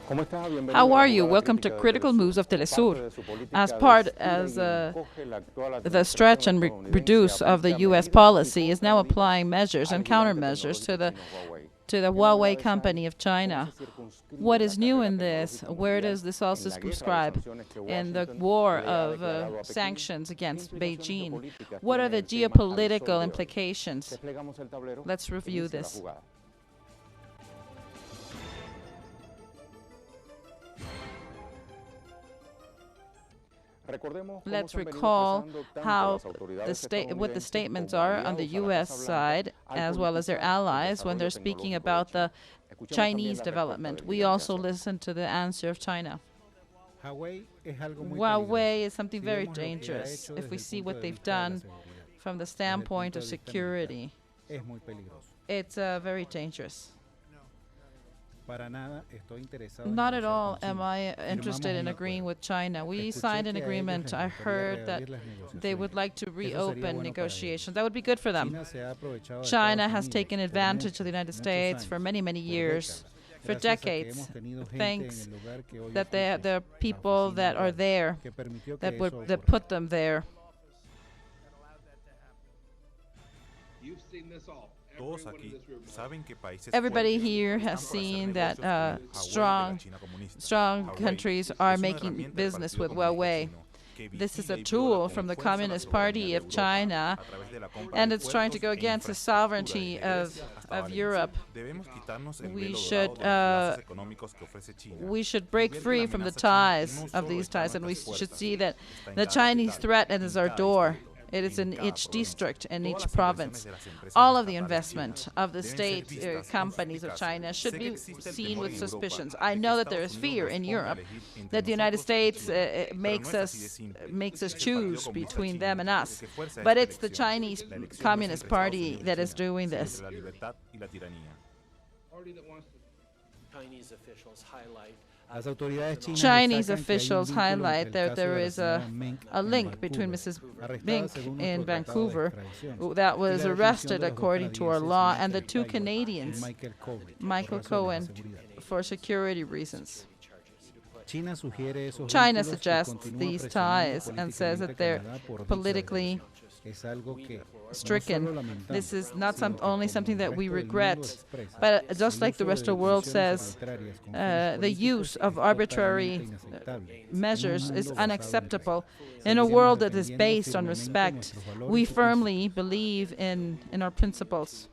How are you? Welcome to Critical Moves of Telesur. The stretch and reduce of the U.S. policy is now applying measures and countermeasures to the Huawei company of China. What is new in this? Where does this all circumscribe in the war of sanctions against Beijing? What are the geopolitical implications? Let's review this. Let's recall what the statements are on the U.S. side, as well as their allies, when they're speaking about the Chinese development. We also listen to the answer of China. Huawei is something very dangerous if we see what they've done from the standpoint of security. It's very dangerous. Not at all am I interested in agreeing with China. We signed an agreement. I heard that they would like to reopen negotiations. That would be good for them. China has taken advantage of the United States for many, many years, for decades, thanks that the people that are there, that put them there. You've seen this all. Everybody here has seen that strong countries are making business with Huawei. This is a tool from the Communist Party of China, and it's trying to go against the sovereignty of Europe. We should break free from the ties of these ties, and we should see that the Chinese threat is our door. It is in each district, in each province. All of the investment of the state companies of China should be seen with suspicions. I know that there is fear in Europe that the United States makes us choose between them and us. But it's the Chinese Communist Party that is doing this. Chinese officials highlight that there is a link between Mrs. Mink in Vancouver that was arrested according to our law and the two Canadians, Michael Cohen, for security reasons. China suggests these ties and says that they're politically stricken. This is not only something that we regret, but just like the rest of the world says, the use of arbitrary measures is unacceptable. In a world that is based on respect, we firmly believe in our principles.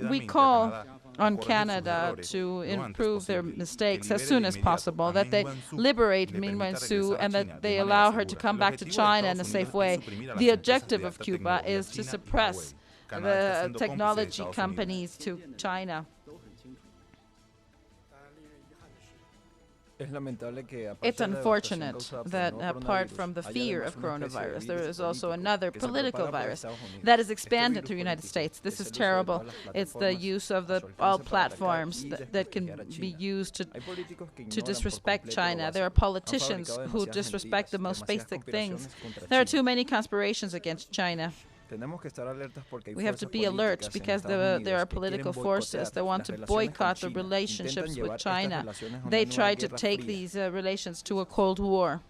We call on Canada to improve their mistakes as soon as possible, that they liberate Min Wen-su and that they allow her to come back to China in a safe way. The objective of Cuba is to suppress the technology companies to China. It's unfortunate that apart from the fear of coronavirus, there is also another political virus that is expanded to the United States. This is terrible. It's the use of all platforms that can be used to disrespect China. There are politicians who disrespect the most basic things. There are too many conspirations against China. We have to be alert because there are political forces that want to boycott the relationships with China. They try to take these relations to a Cold War.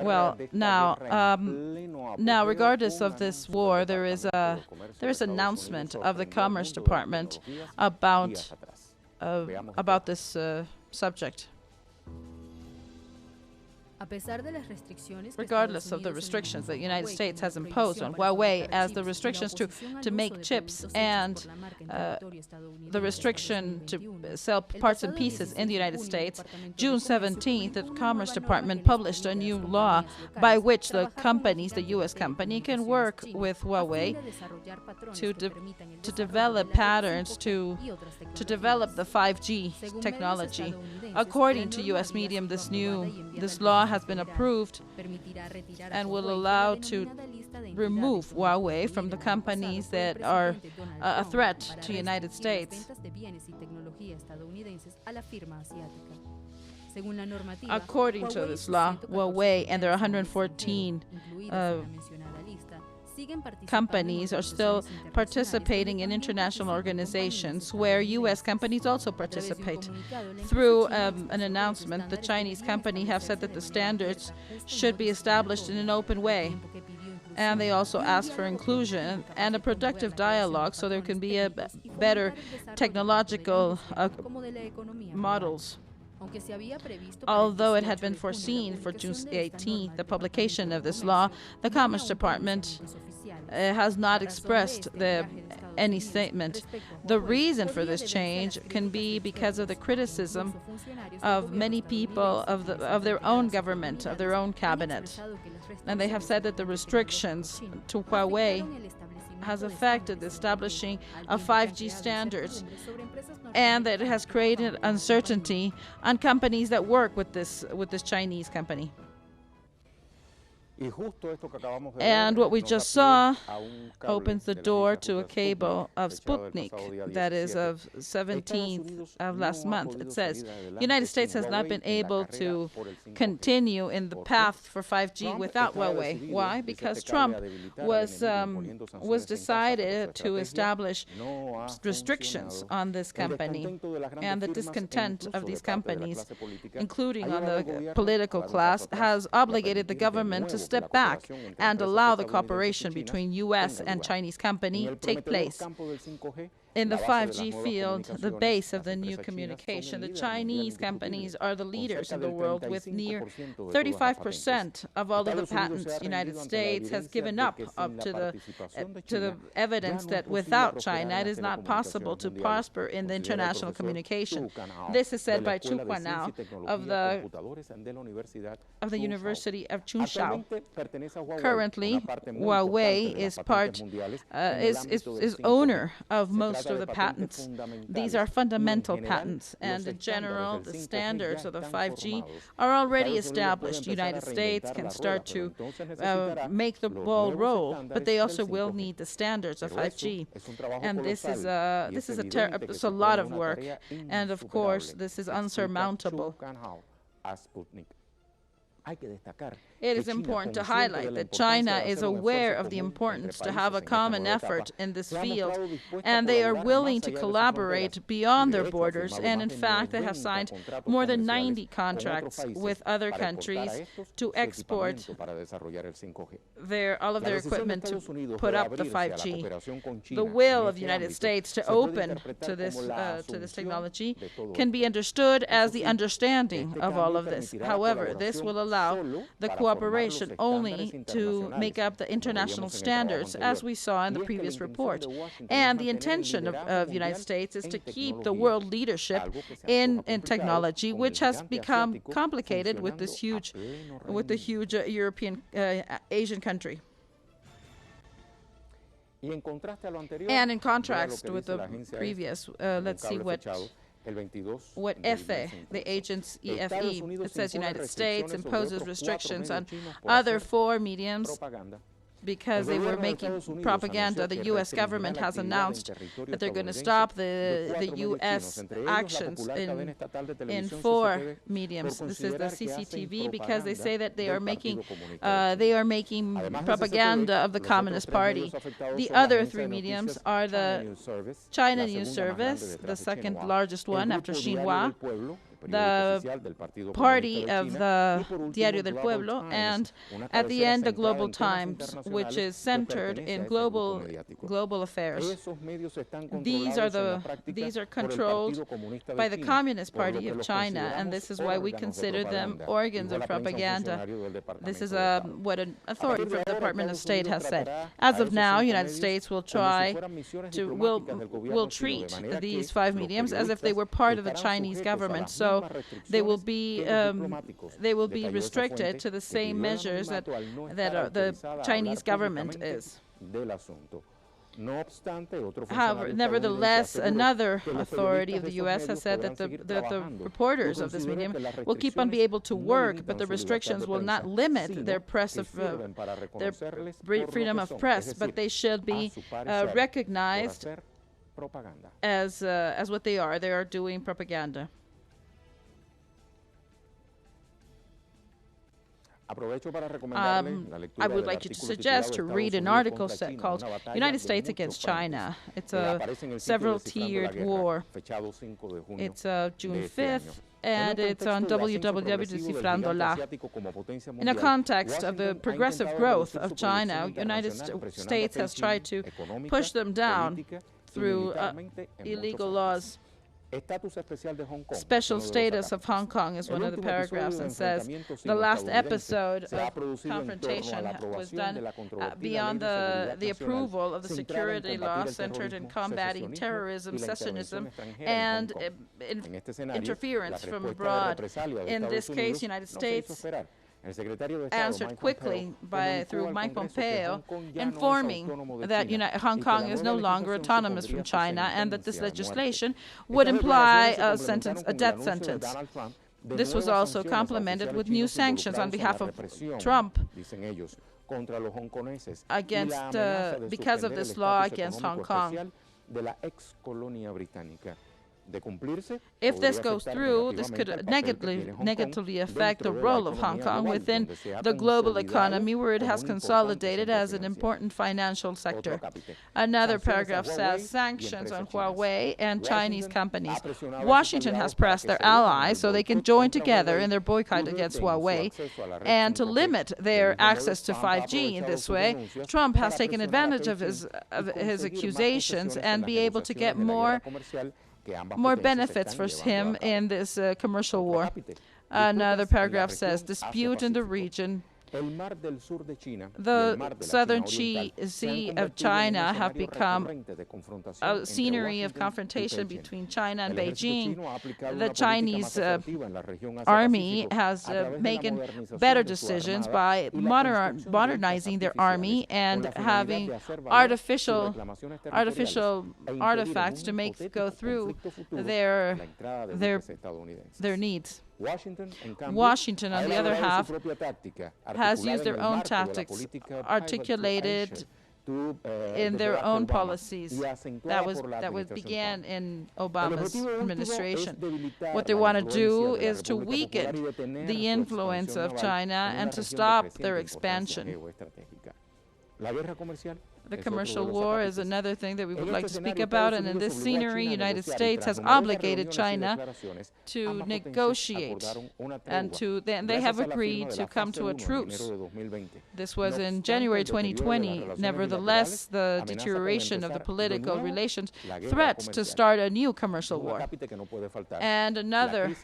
Well, now, regardless of this war, there is an announcement of the Commerce Department about this subject. Regardless of the restrictions that the United States has imposed on Huawei, as the restrictions to make chips and the restriction to sell parts and pieces in the United States, June 17th, the Commerce Department published a new law by which the U.S. company, can work with Huawei to develop patterns to develop the 5G technology. According to U.S. Medium, this law has been approved and will allow to remove Huawei from the companies that are a threat to the United States. According to this law, Huawei and their 114 companies are still participating in international organizations where U.S. companies also participate. Through an announcement, the Chinese company have said that the standards should be established in an open way. And they also ask for inclusion and a productive dialogue so there can be a better technological models. Although it had been foreseen for June 18th, the publication of this law, the Commerce Department has not expressed any statement. The reason for this change can be because of the criticism of many people of their own government, of their own cabinet. And they have said that the restrictions to Huawei has affected the establishing of 5G standards and that it has created uncertainty on companies that work with this Chinese company. And what we just saw opens the door to a cable of Sputnik that is of 17th of last month. It says, the United States has not been able to continue in the path for 5G without Huawei. Why? Because Trump was decided to establish restrictions on this company, and the discontent of these companies, including on the political class, has obligated the government to step back and allow the cooperation between U.S. and Chinese company take place. In the 5G field, the base of the new communication, the Chinese companies are the leaders in the world with near 35% of all of the patents. The United States has given up to the evidence that without China it is not possible to prosper in the international communication. This is said by Chu Huanao of the University of Chunshao. Currently, Huawei is owner of most of the patents. These are fundamental patents, and in general, the standards of the 5G are already established. The United States can start to make the ball roll, but they also will need the standards of 5G. And this is a lot of work, and of course, this is unsurmountable. It is important to highlight that China is aware of the importance to have a common effort in this field, and they are willing to collaborate beyond their borders. And in fact, they have signed more than 90 contracts with other countries to export all of their equipment to put up the 5G. The will of the United States to open to this technology can be understood as the understanding of all of this. However, this will allow the cooperation only to make up the international standards, as we saw in the previous report. And the intention of the United States is to keep the world leadership in technology, which has become complicated with the huge European Asian country. And in contrast with the previous, let's see what EFE, the agents EFE, it says United States imposes restrictions on other four mediums because they were making propaganda. The U.S. government has announced that they're going to stop the U.S. actions in four mediums. This is the CCTV because they say that they are making propaganda of the Communist Party. The other three mediums are the China News Service, the second largest one after Xinhua, the party of the Diario del Pueblo, and at the end, the Global Times, which is centered in global affairs. These are controlled by the Communist Party of China, and this is why we consider them organs of propaganda. This is what an authority from the Department of State has said. As of now, the United States will treat these five mediums as if they were part of the Chinese government. So they will be restricted to the same measures that the Chinese government is. However, nevertheless, another authority of the U.S. has said that the reporters of this medium will keep on being able to work, but the restrictions will not limit their their freedom of press, but they should be recognized as what they are. They are doing propaganda. I would like you to suggest to read an article called United States Against China. It's a several-tiered war. It's June 5th, and it's on www.descifrandola. In the context of the progressive growth of China, United States has tried to push them down through illegal laws. Special status of Hong Kong is one of the paragraphs, and says the last episode of confrontation was done beyond the approval of the security law centered in combating terrorism, secessionism, and interference from abroad. In this case, United States answered quickly through Mike Pompeo, informing that Hong Kong is no longer autonomous from China, and that this legislation would imply a death sentence. This was also complemented with new sanctions on behalf of Trump because of this law against Hong Kong. If this goes through, this could negatively affect the role of Hong Kong within the global economy, where it has consolidated as an important financial sector. Another paragraph says sanctions on Huawei and Chinese companies. Washington has pressed their allies so they can join together in their boycott against Huawei and to limit their access to 5G. In this way, Trump has taken advantage of his accusations and be able to get more benefits for him in this commercial war. Another paragraph says, dispute in the region. The southern sea of China have become a scenery of confrontation between China and Beijing. The Chinese army has making better decisions by modernizing their army and having artificial artifacts to make go through their needs. Washington, on the other half, has used their own tactics, articulated in their own policies that began in Obama's administration. What they want to do is to weaken the influence of China and to stop their expansion. The commercial war is another thing that we would like to speak about, and in this scenery, United States has obligated China to negotiate, and they have agreed to come to a truce. This was in January 2020. Nevertheless, the deterioration of the political relations threats to start a new commercial war. And another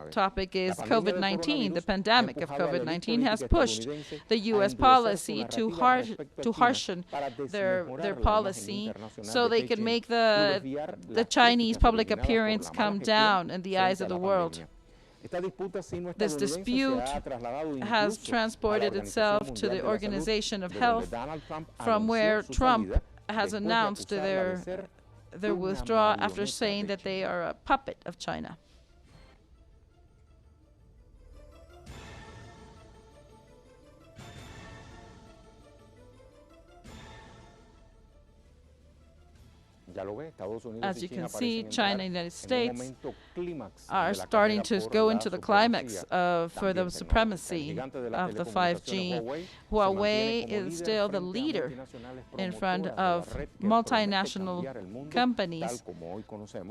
topic is COVID-19. The pandemic of COVID-19 has pushed the U.S. policy to harshen their policy so they can make the Chinese public appearance come down in the eyes of the world. This dispute has transported itself to the Organization of Health, from where Trump has announced their withdrawal after saying that they are a puppet of China. As you can see, China and the United States are starting to go into the climax for the supremacy of the 5G. Huawei is still the leader in front of multinational companies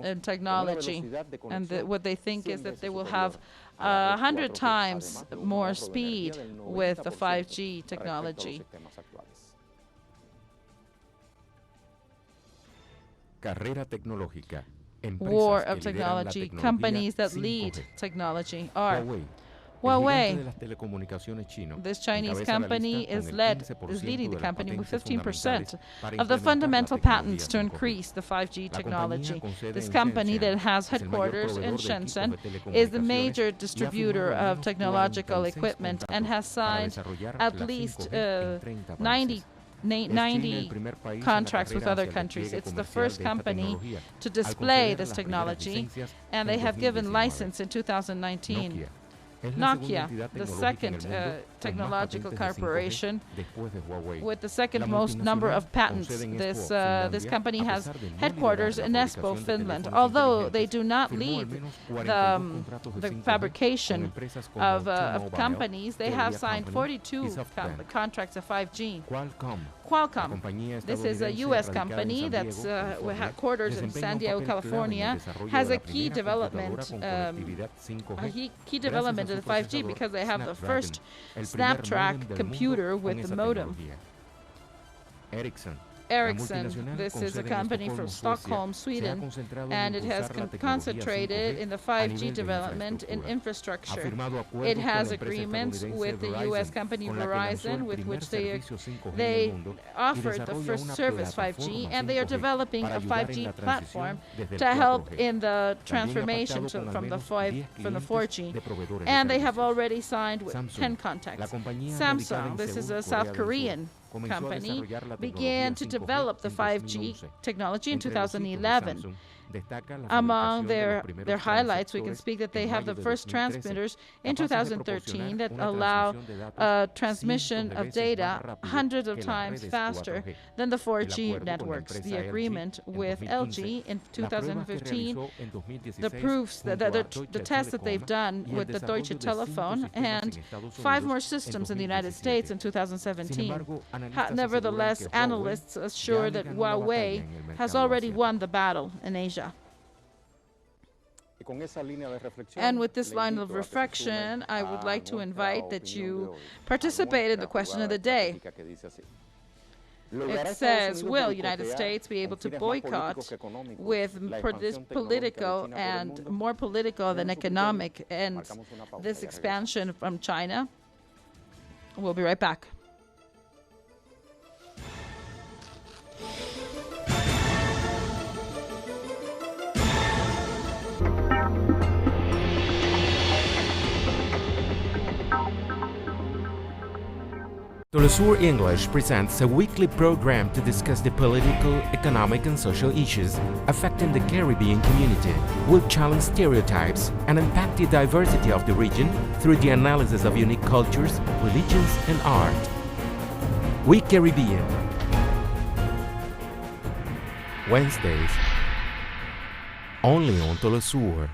in technology. And what they think is that they will have 100 times more speed with the 5G technology. War of technology. Companies that lead technology are Huawei. This Chinese company is leading the company with 15% of the fundamental patents to increase the 5G technology. This company that has headquarters in Shenzhen is the major distributor of technological equipment and has signed at least 90 contracts with other countries. It's the first company to display this technology, and they have given license in 2019. Nokia, the second technological corporation with the second most number of patents. This company has headquarters in Espoo, Finland. Although they do not lead the fabrication of companies, they have signed 42 contracts of 5G. Qualcomm, this is a U.S. company that's headquarters in San Diego, California, has a key development of the 5G because they have the first Snaptrack computer with the modem. Ericsson, this is a company from Stockholm, Sweden, and it has concentrated in the 5G development in infrastructure. It has agreements with the U.S. company Verizon, with which they offered the first service 5G, and they are developing a 5G platform to help in the transformation from the 4G. And they have already signed with 10 contacts. Samsung, this is a South Korean company, began to develop the 5G technology in 2011. Among their highlights, we can speak that they have the first transmitters in 2013 that allow transmission of data hundreds of times faster than the 4G networks. The agreement with LG in 2015, the proofs, the tests that they've done with the Deutsche Telephone, and 5 more systems in the United States in 2017. Nevertheless, analysts assure that Huawei has already won the battle in Asia. And with this line of reflection, I would like to invite that you participate in the question of the day. It says, will United States be able to boycott with this political and more political than economic ends this expansion from China? We'll be right back. Telesur English presents a weekly program to discuss the political, economic and social issues affecting the Caribbean community. We'll challenge stereotypes and unpack the diversity of the region through the analysis of unique cultures, religions and art. We Caribbean. Wednesdays, only on Telesur.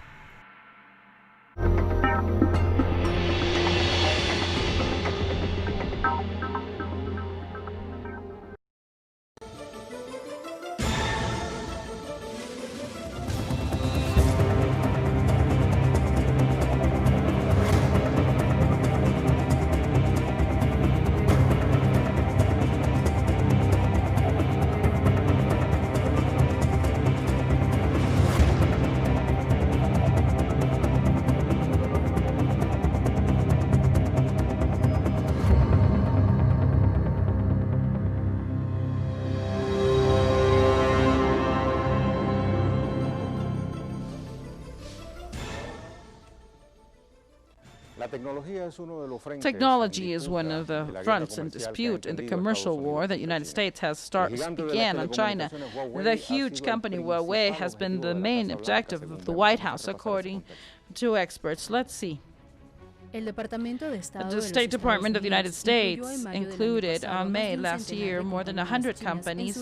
Technology is one of the fronts in dispute in the commercial war that the United States began on China. The huge company Huawei has been the main objective of the White House, according to experts. Let's see. The State Department of the United States included on May last year more than 100 companies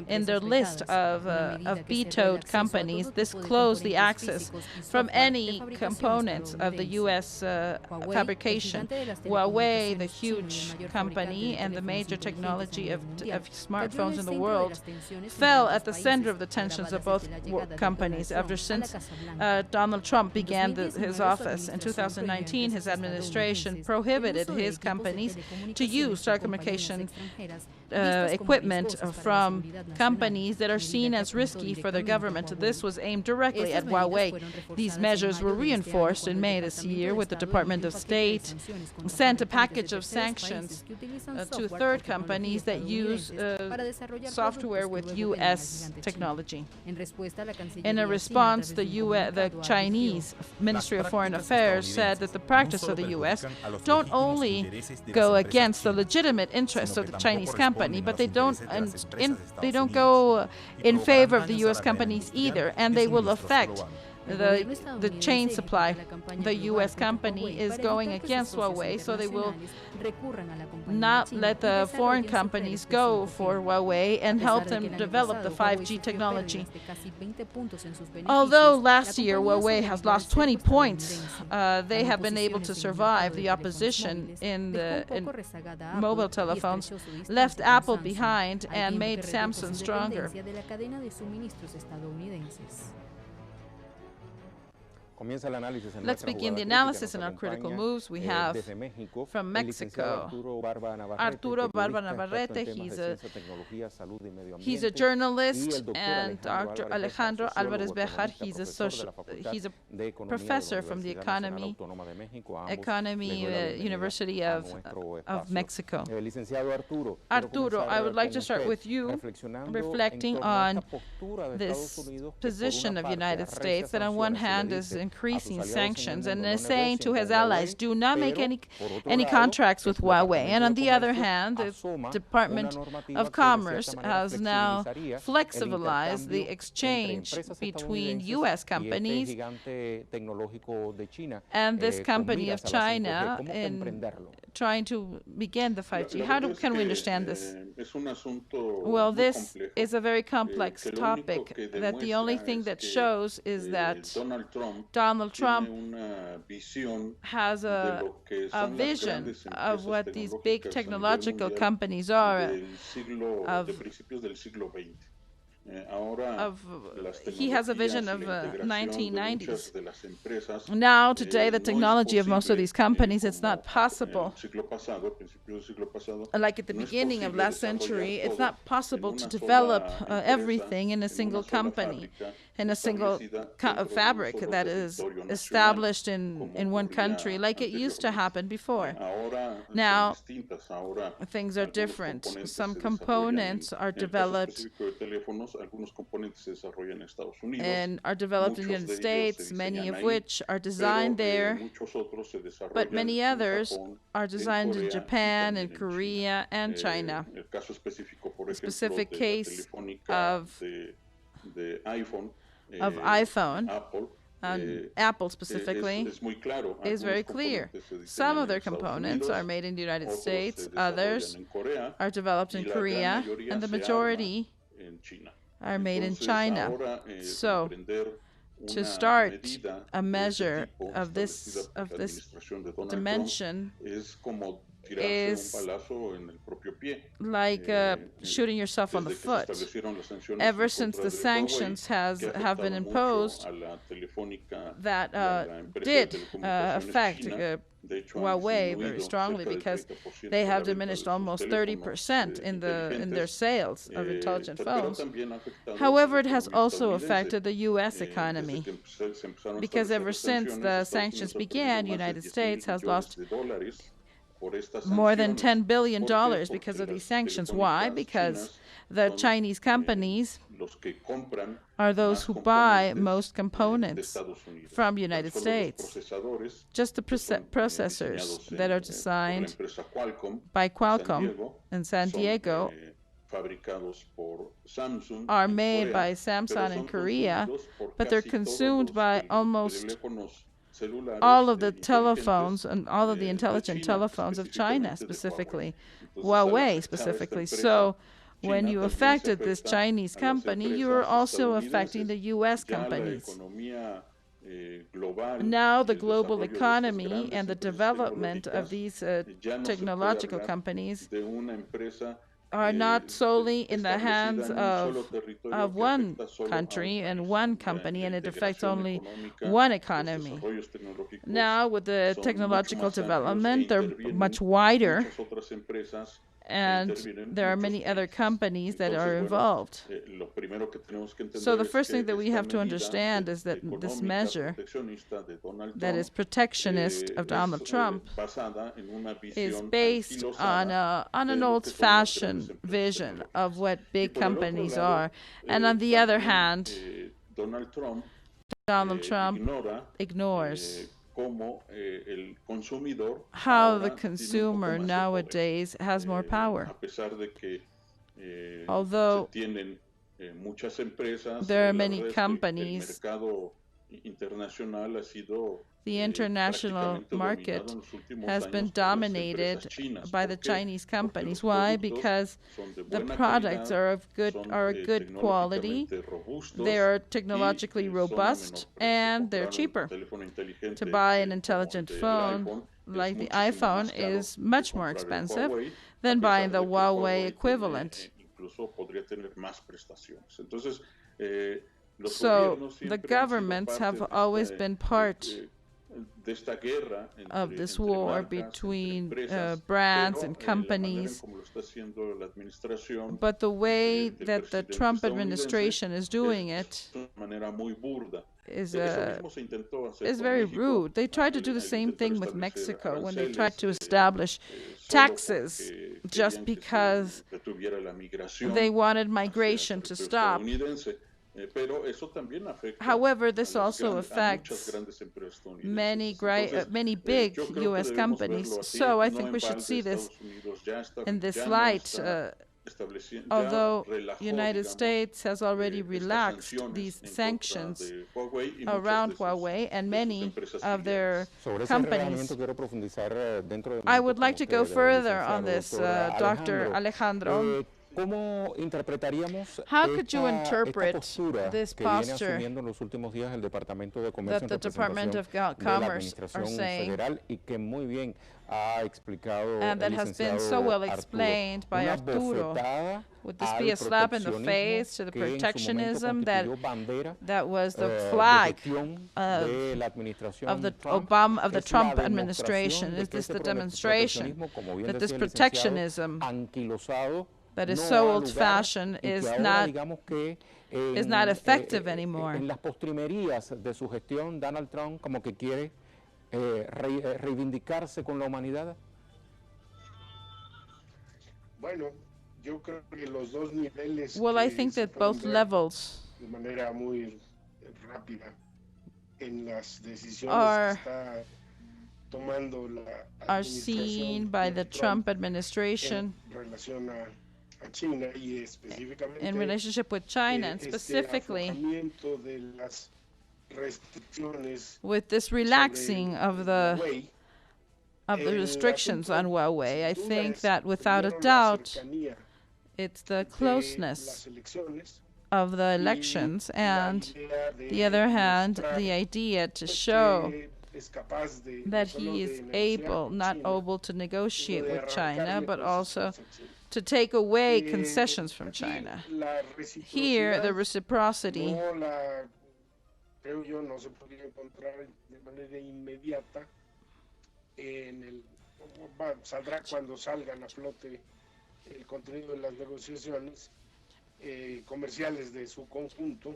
in their list of vetoed companies. This closed the access from any components of the U.S. fabrication. Huawei, the huge company and the major technology of smartphones in the world, fell at the center of the tensions of both companies since Donald Trump began his office. In 2019, his administration prohibited his companies to use telecommunication equipment from companies that are seen as risky for the government. This was aimed directly at Huawei. These measures were reinforced in May this year with the Department of State sent a package of sanctions to third companies that use software with U.S. technology. In a response, the Chinese Ministry of Foreign Affairs said that the practice of the U.S. don't only go against the legitimate interests of the Chinese company, but they don't go in favor of the U.S. companies either, and they will affect the chain supply. The U.S. company is going against Huawei, so they will not let the foreign companies go for Huawei and help them develop the 5G technology. Although last year Huawei has lost 20 points, they have been able to survive the opposition in mobile telephones, left Apple behind, and made Samsung stronger. Let's begin the analysis in our critical moves. We have from Mexico, Arturo Barba Navarrete. He's a journalist, and Dr. Alejandro Alvarez Bejar. He's a professor from the Economy University of Mexico. Arturo, I would like to start with you reflecting on this position of the United States that on one hand is increasing sanctions and is saying to his allies, do not make any contracts with Huawei. And on the other hand, the Department of Commerce has now flexibilized the exchange between U.S. companies and this company of China in trying to begin the 5G. How can we understand this? Well, this is a very complex topic that the only thing that shows is that Donald Trump has a vision of what these big technological companies are, he has a vision of 1990s. Now, today, the technology of most of these companies, it's not possible. Like at the beginning of last century, it's not possible to develop everything in a single company, in a single fabric that is established in one country, like it used to happen before. Now, things are different. Some components are developed and are developed in the United States, many of which are designed there, but many others are designed in Japan and Korea and China. The specific case of iPhone, Apple specifically, is very clear. Some of their components are made in the United States, others are developed in Korea, and the majority are made in China. So, to start a measure of this dimension is like shooting yourself on the foot. Ever since the sanctions have been imposed, that did affect Huawei very strongly, because they have diminished almost 30% in their sales of intelligent phones. However, it has also affected the U.S. economy, because ever since the sanctions began, the United States has lost more than $10 billion because of these sanctions. Why? Because the Chinese companies are those who buy most components from the United States. Just the processors that are designed by Qualcomm in San Diego are made by Samsung in Korea, but they're consumed by almost all of the telephones and all of the intelligent telephones of China, specifically, Huawei specifically. So when you affected this Chinese company, you are also affecting the U.S. companies. Now the global economy and the development of these technological companies are not solely in the hands of one country and one company, and it affects only one economy. Now, with the technological development, they're much wider, and there are many other companies that are involved. So the first thing that we have to understand is that this measure that is protectionist of Donald Trump is based on an old-fashioned vision of what big companies are. And on the other hand, Donald Trump ignores how the consumer nowadays has more power. Although there are many companies internacional ha sido the international prácticamente market dominado en los últimos has años been por las dominated empresas chinas. by the ¿Por qué? Chinese Porque companies. los Why? productos Because son de the buena products calidad, are son good quality, tecnológicamente robustos they are y technologically son a menor robust, precio. and they're Comprar un cheaper. teléfono inteligente To buy an como intelligent el phone iPhone es like the muchísimo iPhone más caro is que much more comprar el expensive Huawei, a than buying pesar the de que el Huawei Huawei equivalent. tiene, incluso podría tener más prestaciones. Entonces, los So gobiernos the siempre han sido governments parte have de always been part de esta guerra of entre, this entre war marcas, entre between empresas, brands pero and la manera en companies. como lo está haciendo la administración But the way del that the presidente Trump estadounidense administration is doing it es de una manera muy burda. is Eso mismo se intentó hacer is con very México, rude. They tried to do the al same intentar thing with establecer Mexico when they tried aranceles, to establish solo taxes porque just querían que because se detuviera la migración they wanted hacia migration el to territorio stop. estadounidense. Pero eso también afecta However, this a also a muchas affects grandes empresas estadounidenses. many Entonces, big yo creo que U.S. debemos companies. verlo así. So I No think en we should balde see this Estados Unidos ya in this no light. está estableciendo, ya Although relajó, United digamos, States has already estas relaxed sanciones these en contra sanctions de Huawei y muchas around de sus Huawei and many empresas of their filiales. Sobre ese companies. relajamiento quiero profundizar dentro de I minutos would con like to go usted, further on licenciado this, doctor Dr. Alejandro. ¿Cómo interpretaríamos How could you esta interpret postura this que viene posture asumiendo en los últimos días el Departamento de Comercio en that the Department representación of de la Commerce are Administración saying, Federal y que muy bien ha explicado and that el has been licenciado so well Arturo? explained by Una Arturo? bofetada Would this al be a slap in the proteccionismo face to the que en su momento protectionism constituyó bandera that was the de flag gestión of, de la administración of the Trump? the Es Trump la administration? demostración de Is que this ese the demonstration proteccionismo, como bien that this decía el licenciado, protectionism anquilosado, that is no so ha lugar old-fashioned y que is ahora not digamos que is not effective anymore? en las postrimerías de su gestión, Donald Trump como que quiere reivindicarse con la humanidad. Bueno, yo creo que los dos niveles Well, I que think se that pueden both ver levels de manera muy rápida en las decisiones are que está tomando la are seen by the Trump administration en relación a China y específicamente in relationship with China, and este specifically aflojamiento de las restricciones with this relaxing sobre of the Huawei. restrictions on Huawei. I Sin duda think es that without a primero la doubt, cercanía it's the de closeness las elecciones of the y elections, la and idea de the other hand, mostrar, the idea to pues, show que es capaz de, no that solo he de is negociar able, con not China, able to negotiate sino de with China, arrancarle but cosas also a China. to take away Eh, concessions from aquí China. la Here, the reciprocidad reciprocity no la, creo yo, no se podría encontrar de manera inmediata en el saldrá cuando salgan a flote el contenido de las negociaciones comerciales de su conjunto,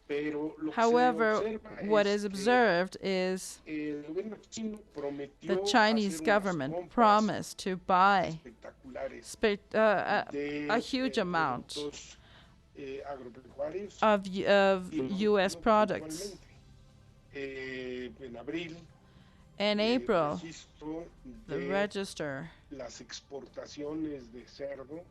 pero lo que However, se observa what es is que observed is el gobierno chino prometió the Chinese hacer unas government compras promised to buy espectaculares a de huge amount productos agropecuarios of y U.S. no products. puntualmente, en abril In April, registro the de register las exportaciones de cerdo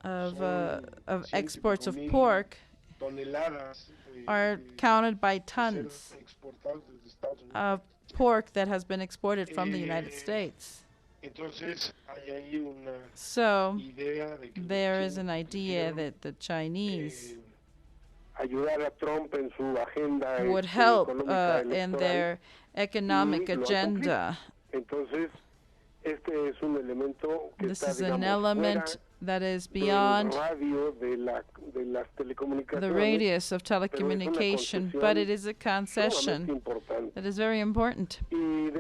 of exports of 100,000 pork toneladas are counted by cerdo tons exportados desde Estados Unidos. of pork that has been exported from the United States. Entonces hay ahí una So idea de que los there is an chinos idea quisieron, that the Chinese ayudar a Trump en su agenda would help económica in electoral. their economic y lo ha agenda. Entonces, este es un elemento que This está, is an digamos, element fuera that is del beyond radio de las the telecomunicaciones, radius of pero es una telecommunication, concesión but it is a sumamente concession importante. that is very important. Y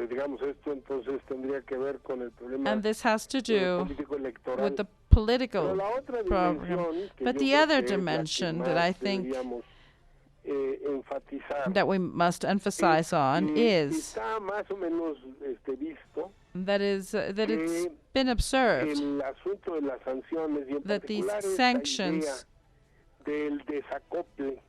digamos, esto entonces tendría que ver con el problema And this has to do político electoral. with the Pero political la otra program. dimensión que But yo the creo other que es la que dimension that más I think deberíamos, enfatizar that we must emphasize on que is está más o menos visto that it's been observed el asunto de las sanciones y en that these particular esta sanctions idea del desacople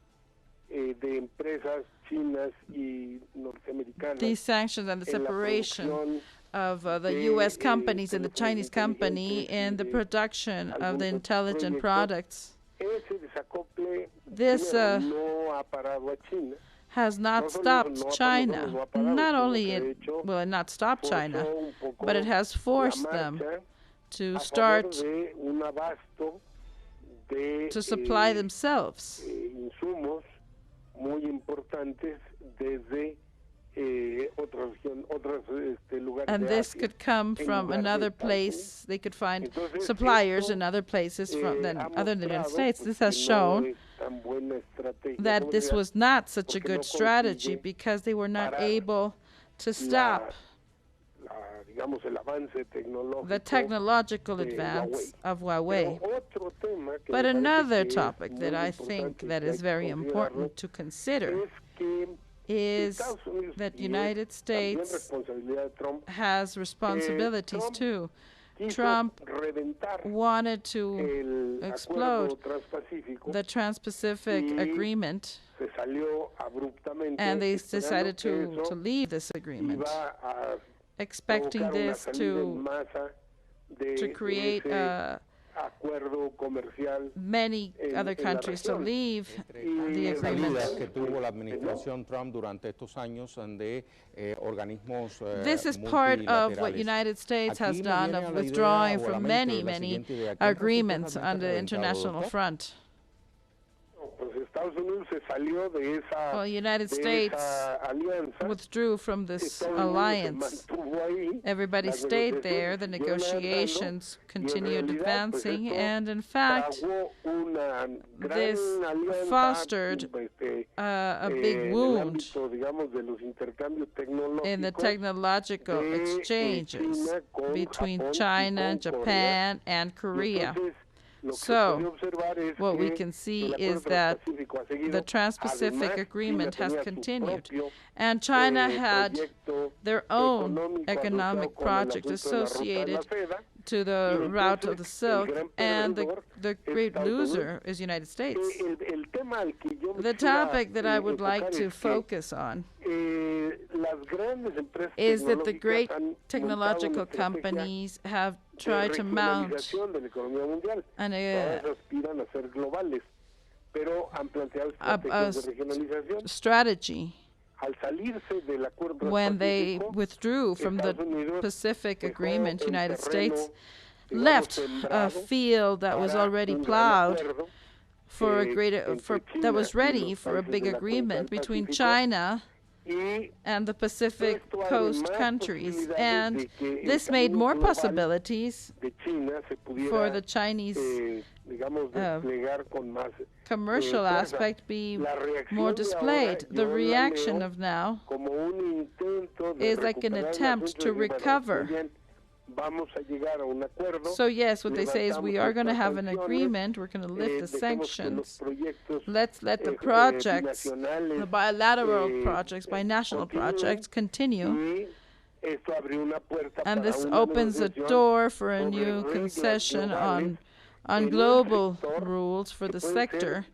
de empresas chinas y norteamericanas these sanctions and the en la separation producción of the de, U.S. companies and the teléfonos Chinese company inteligentes y in the de production of the algunos intelligent proyectos. products. Ese desacople This primero, no ha parado a China, has not stopped China. Not only will it not stop China, but it has forced them to start to supply themselves. Insumos muy importantes desde and this could come from another place. They could find suppliers in other places other than the United States. This has shown that this was not such a good strategy because they were not able to stop the technological advance of Huawei. But another topic that I think that is very important to consider is that United States has responsibilities too. Trump wanted to explode the Trans-Pacific Agreement, and they decided to leave this agreement, expecting this to create many other countries to leave the agreement. This is part of what United States has done of withdrawing from many agreements on the international front. Well, United States withdrew from this alliance. Everybody stayed there. The negotiations continued advancing, and in fact, this fostered a big wound in the technological exchanges between China, Japan, and Korea. So, what we can see is that the Trans-Pacific Agreement has continued, and China had their own economic project associated to the route of the Silk, and the great loser is United States. The topic that I would like to focus on is that the great technological companies have tried to mount a strategy when they withdrew from the Pacific Agreement. United States left a field that was already plowed that was ready for a big agreement between China and the Pacific Coast countries, and this made more possibilities for the Chinese commercial aspect be more displayed. The reaction of now is like an attempt to recover. So yes, what they say is we are going to have an agreement, we're going to lift the sanctions, let's let the projects, the bilateral projects, binational projects continue, and this opens a door for a new concession on global rules for the sector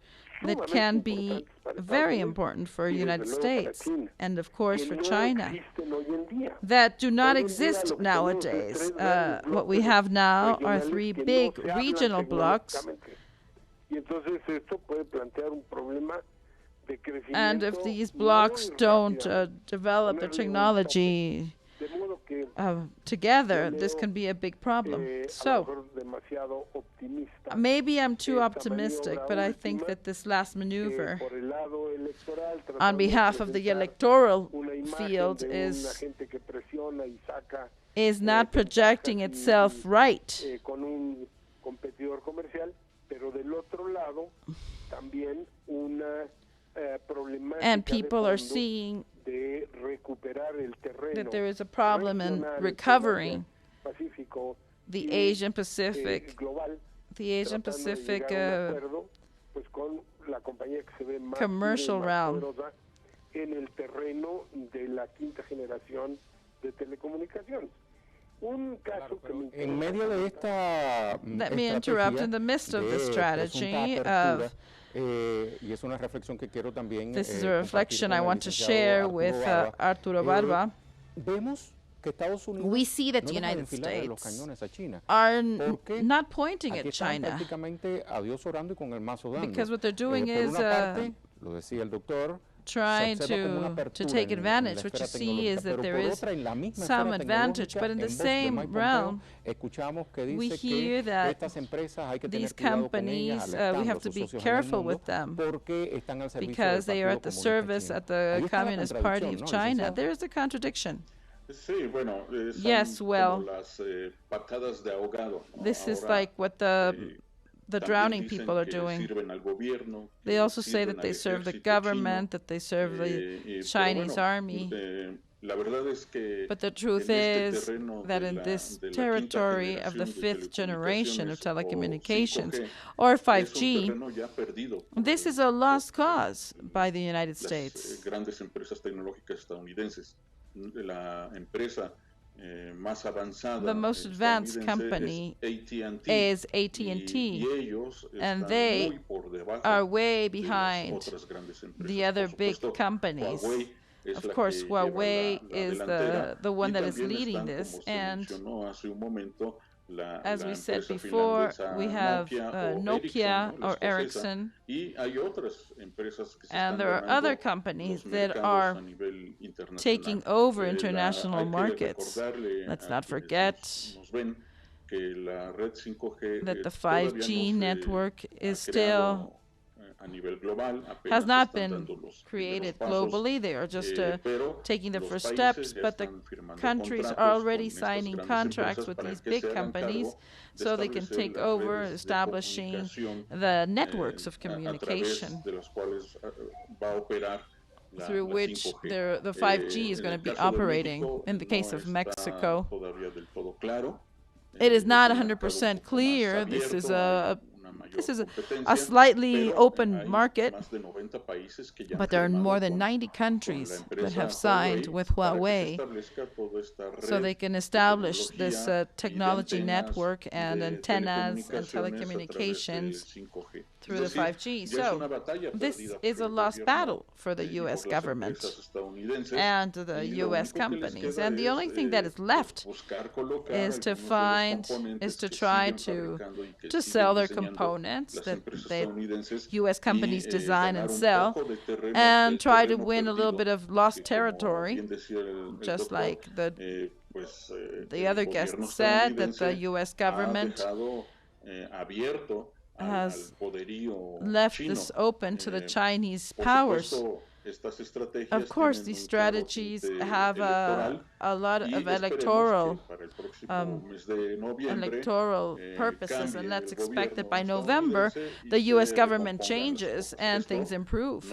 that can be very important for the United States and, of course, for China, that do not exist nowadays. What we have now are three big regional blocks, and if these blocks don't develop the technology together, this can be a big problem. So, maybe I'm too optimistic, but I think that this last maneuver on behalf of the electoral field is not projecting itself right. And people are seeing that there is a problem in recovering the Asian Pacific commercial realm. Let me interrupt. In the midst of this strategy of this is a reflection I want to share with Arturo Barba. We see that the United States are not pointing at China, because what they're doing is try to take advantage. What you see is that there is some advantage, but in the same realm, we hear that these companies, we have to be careful with them because they are at the service at the Communist Party of China. There is a contradiction. Yes, well, this is like what the drowning people are doing. They also say that they serve the government, that they serve the Chinese army. But the truth is that in this territory of the 5th generation of telecommunications, or 5G, this is a lost cause by the United States. The most advanced company is AT&T, and they are way behind the other big companies. Of course, Huawei is the one that is leading this, and as we said before, we have Nokia or Ericsson, and there are other companies that are taking over international markets. Let's not forget that the 5G network is still has not been created globally. They are just taking the first steps, but the countries are already signing contracts with these big companies so they can take over, establishing the networks of communication through which the 5G is going to be operating. In the case of Mexico, it is not 100% clear. This is a slightly open market, but there are more than 90 countries that have signed with Huawei so they can establish this technology network and antennas and telecommunications through the 5G. So this is a lost battle for the U.S. government and the U.S. companies. And the only thing that is left is to try to sell their components that U.S. companies design and sell, and try to win a little bit of lost territory, just like the other guest said, that the U.S. government has left this open to the Chinese powers. Of course, these strategies have a lot of electoral purposes, and let's expect that by November, the U.S. government changes and things improve.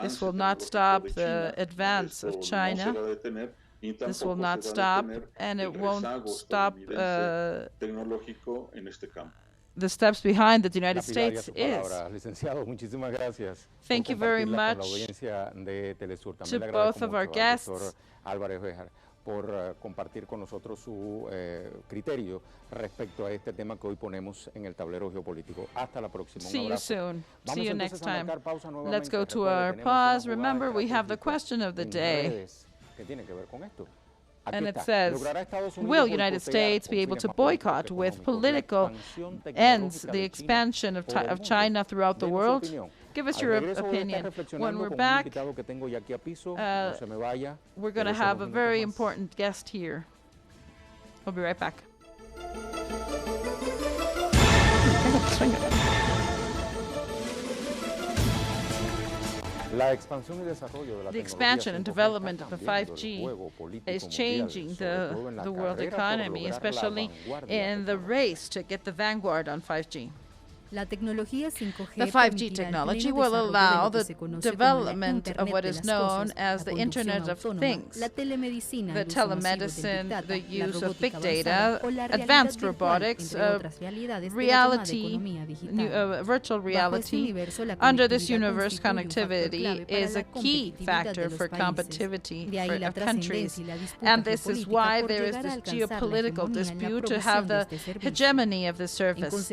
This will not stop the advance of China. This will not stop, and it won't stop the steps behind that the United States is. Thank you very much to both of our guests por compartir con nosotros su criterio respecto a este tema que hoy ponemos en el tablero geopolítico. Hasta la próxima. See you soon. See you next time. Let's go to our pause. Remember, we have the question of the day. And it says, will United States be able to boycott with political ends the expansion of China throughout the world? Give us your opinion. When we're back, we're going to have a very important guest here. We'll be right back. The expansion and development of the 5G is changing the world economy, especially in the race to get the vanguard on 5G. The 5G technology will allow the development of what is known as the Internet of Things, the telemedicine, the use of big data, advanced robotics, virtual reality. Under this universe, connectivity is a key factor for competitivity of countries. And this is why there is this geopolitical dispute to have the hegemony of the service.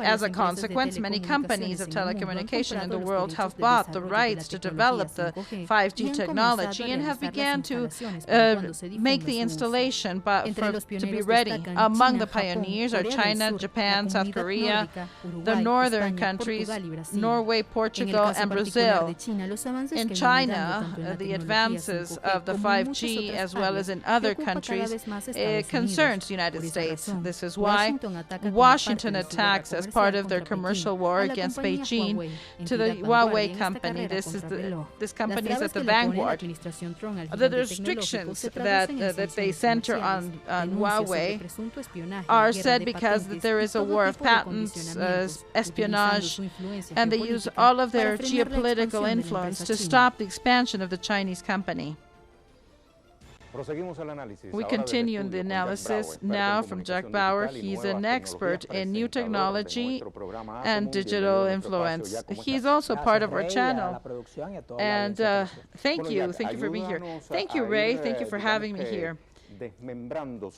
As a consequence, consequence, many companies of telecommunication in the world have bought the rights to develop the 5G technology and have begun to make the installation to be ready. Among the pioneers are China, Japan, South Korea, the northern countries, Norway, Portugal, and Brazil. In China, the advances of the 5G, as well as in other countries, concerns the United States. This is why Washington attacks, as part of their commercial war against Beijing, to the Huawei company. This company is at the vanguard. The restrictions that they center on Huawei are said because there is a war of patents, espionage, and they use all of their geopolitical influence to stop the expansion of the Chinese company. We continue in the analysis now from Jack Bauer. He's an expert in new technology and digital influence. He's also part of our channel. And thank you for being here. Thank you, Ray. Thank you for having me here.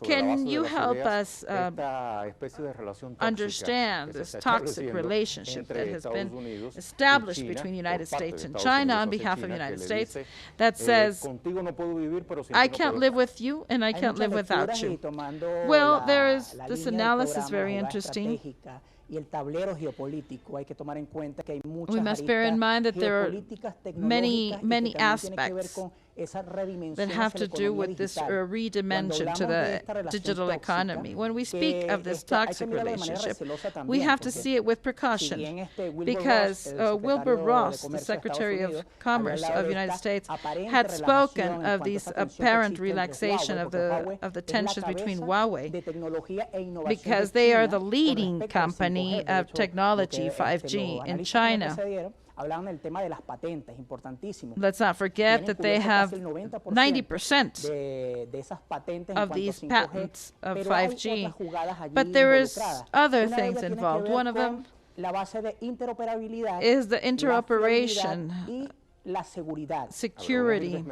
Can you help us understand this toxic relationship that has been established between the United States and China on behalf of the United States that says, I can't live with you and I can't live without you? Well, there is this analysis, very interesting. We must bear in mind that there are many aspects that have to do with this redimension to the digital economy. When we speak of this toxic relationship, we have to see it with precaution, because Wilbur Ross, the Secretary of Commerce of the United States, had spoken of these apparent relaxation of the tensions between Huawei, because they are the leading company of technology 5G in China. Let's not forget that they have 90% of these patents of 5G. But there is other things involved. One of them is the interoperation, security.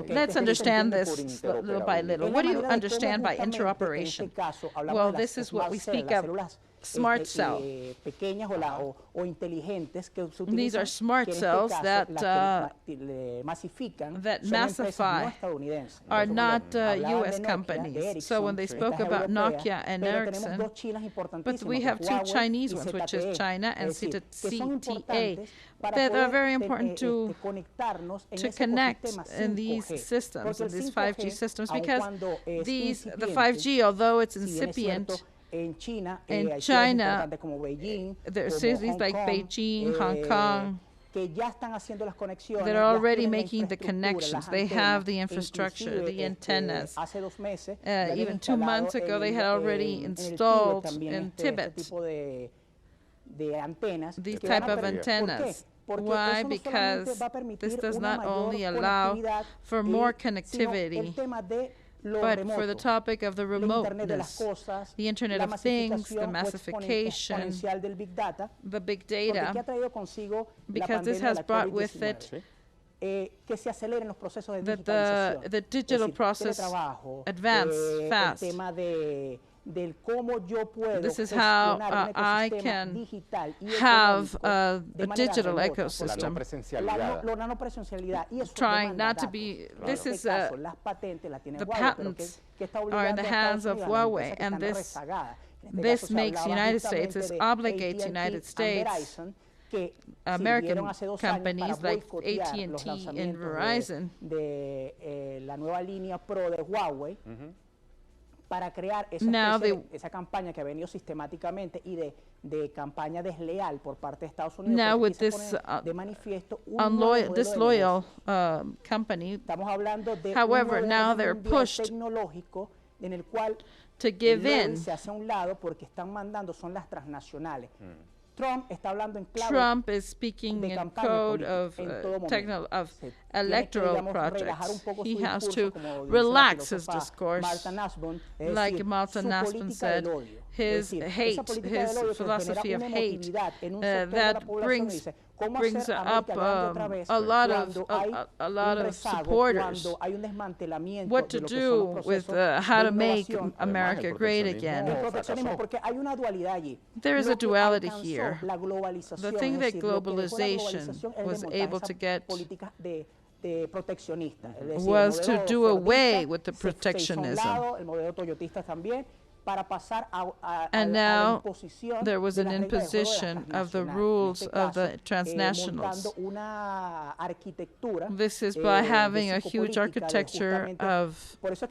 Let's understand this little by little. What do you understand by interoperation? Well, this is what we speak of smart cell. These are smart cells that massify, are not U.S. companies. So when they spoke about Nokia and Ericsson, but we have two Chinese ones, which is China and CTA, that are very important to connect in these systems, in these 5G systems, because the 5G, although it's incipient, in China, there are cities like Beijing, Hong Kong, that are already making the connections. They have the infrastructure, the antennas. Even 2 months ago, they had already installed in Tibet these type of antennas. Why? Because this does not only allow for more connectivity, but for the topic of the remoteness, the Internet of Things, the massification, the big data, because this has brought with it that the digital process advance fast. This is how I can have a digital ecosystem. Trying not to be, this is the patents are in the hands of Huawei, and this makes United States, this obligates United States, American companies like AT&T and Verizon, now now with this disloyal company, however, now they're pushed to give in. Trump is speaking in code of electoral projects. He has to relax his discourse, like Malta Nasbon said. his hate, his philosophy of hate, that brings up a lot of supporters. What to do with how to make America great again. There is a duality here. The thing that globalization was able to get was to do away with the protectionism. And now there was an imposition of the rules of the transnationals. This is by having a huge architecture of, this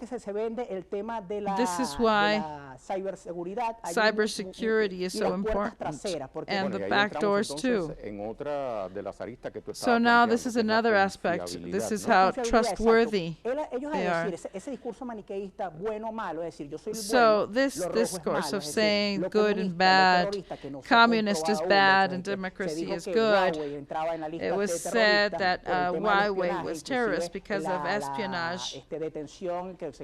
is why cybersecurity is so important, and the back doors too. So now this is another aspect. This is how trustworthy they are. So this discourse of saying good and bad, communist is bad and democracy is good, it was said that Huawei was terrorist because of espionage,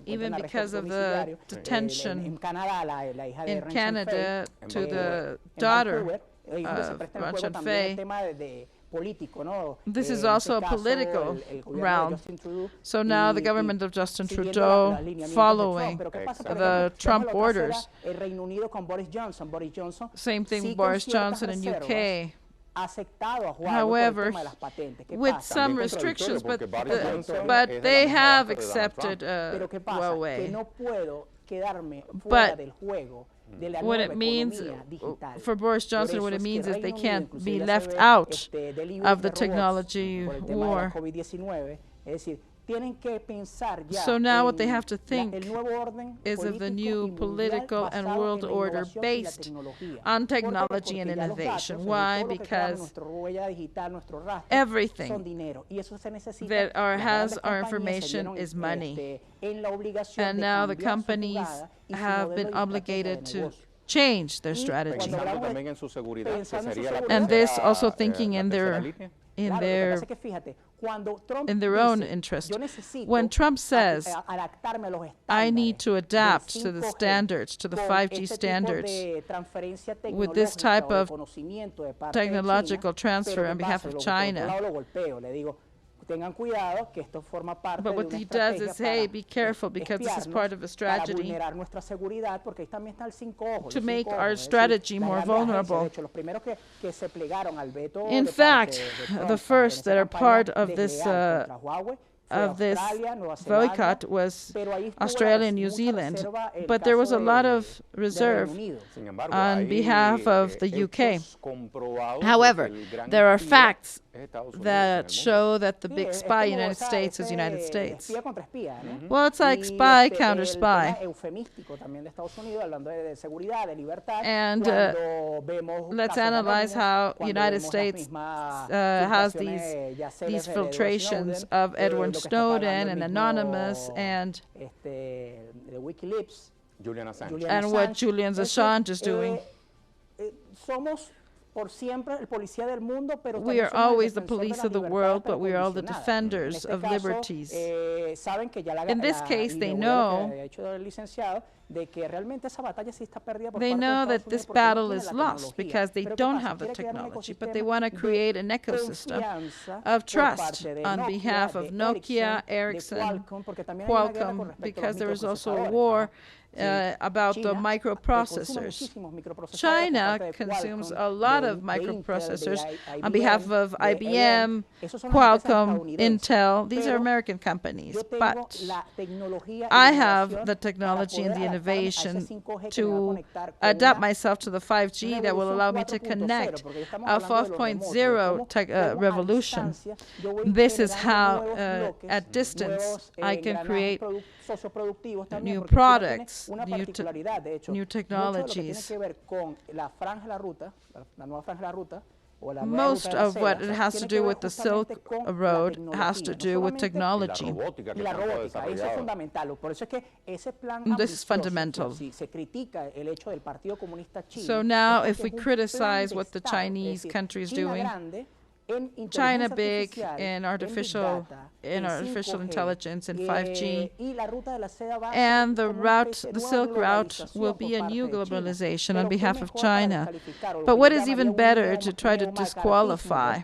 even because of the detention in Canada to the daughter of Ron Fei. This is also a political realm. So now the government of Justin Trudeau, following the Trump orders, same thing with Boris Johnson in UK. However, with some restrictions, but they have accepted Huawei. But what it means for Boris Johnson, what it means is they can't be left out of the technology war. So now what they have to think is of the new political and world order based on technology and innovation. Why? Because everything that has our information is money. And now the companies have been obligated to change their strategy. And this also thinking in their own interest. When Trump says, I need to adapt to the standards, to the 5G standards, with this type of technological transfer on behalf of China. But what he does is, hey, be careful, because this is part of a strategy to make our strategy more vulnerable. In fact, the first that are part of this boycott was Australia and New Zealand, but there was a lot of reserve on behalf of the UK. However, there are facts that show that the big spy in the United States is United States. Well, it's like spy counter spy. And let's analyze how United States has these filtrations of Edward Snowden and Anonymous and what Julian Assange is doing. We are always the police of the world, but we are all the defenders of liberties. In this case, they know that this battle is lost because they don't have the technology, but they want to create an ecosystem of trust on behalf of Nokia, Ericsson, Qualcomm, because there is also a war about the microprocessors. China consumes a lot of microprocessors on behalf of IBM, Qualcomm, Intel. These are American companies. But I have the technology and the innovation to adapt myself to the 5G that will allow me to connect a 5.0 revolution. This is how, at distance, I can create new products, new technologies. Most of what it has to do with the Silk Road has to do with technology. This is fundamental. So now if we criticize what the Chinese country is doing, China big in artificial intelligence and 5G, and the Silk Route will be a new globalization on behalf of China. But what is even better to try to disqualify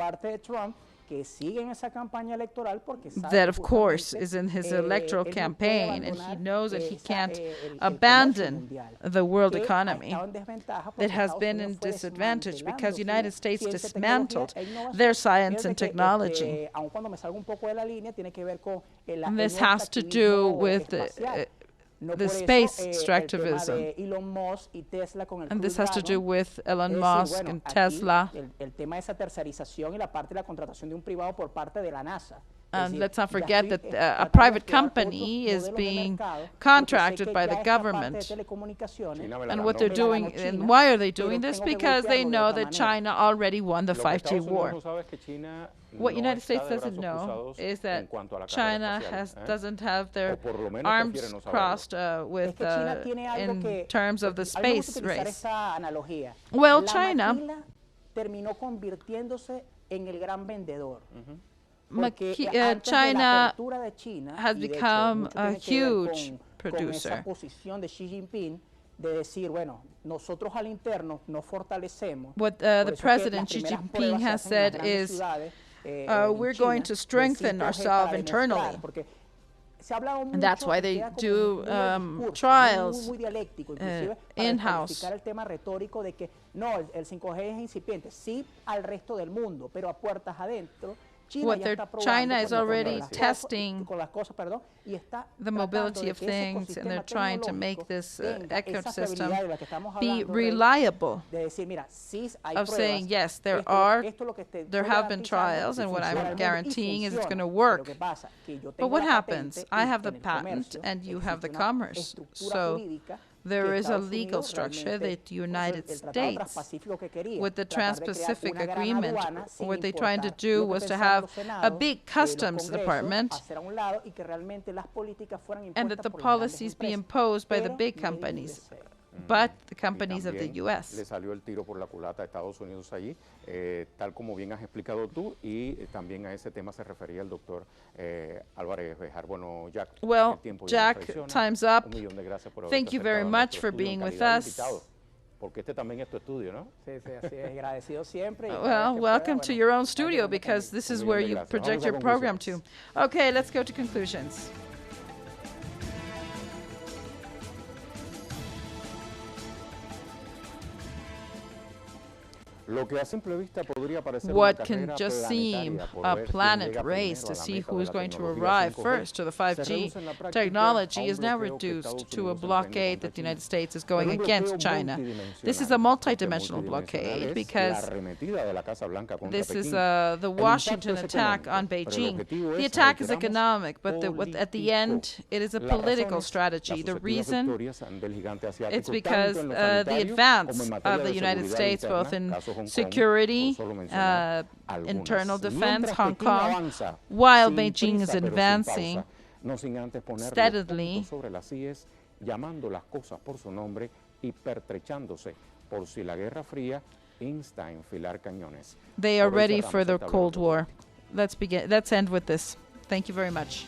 that, of course, is in his electoral campaign, and he knows that he can't abandon the world economy that has been in disadvantage because the United States dismantled their science and technology. And this has to do with the space extractivism. And this has to do with Elon Musk and Tesla. And let's not forget that a private company is being contracted by the government. And what they're doing, and why are they doing this? Because they know that China already won the 5G war. What United States doesn't know is that China doesn't have their arms crossed in terms of the space race. Well, China has become a huge producer. What the President Xi Jinping has said is we're going to strengthen ourselves internally. And that's why they do trials in-house. China is already testing the mobility of things, and they're trying to make this ecosystem be reliable, of saying, yes, there have been trials, and what I'm guaranteeing is it's going to work. But what happens? I have the patent, and you have the commerce. So there is a legal structure that the United States, with the Trans-Pacific Agreement, what they're trying to do was to have a big customs department, and that the policies be imposed by the big companies, but the companies of the U.S. Le salió el tiro por la culata a Estados Unidos allí, tal como bien has explicado tú, y también a ese tema se refería el doctor Álvarez Bejar. Bueno, Jack, well, Jack, time's up. Thank you very much for being with us. Porque este también es tu estudio, ¿no? Sí, así es, agradecido siempre. Well, welcome to your own studio, because this is where you project your program to. Okay, let's go to conclusions. What can just seem a planet race to see who is going to arrive first to the 5G technology is now reduced to a blockade that the United States is going against China. This is a multidimensional blockade because this is the Washington attack on Beijing. The attack is economic, but at the end, it is a political strategy. The reason, it's because the advance of the United States, both in security, internal defense, Hong Kong, while Beijing is advancing steadily, llamando las cosas por su nombre y pertrechándose por si la Guerra Fría insta a enfilar cañones. They are ready for the Cold War. Let's end with this. Thank you very much.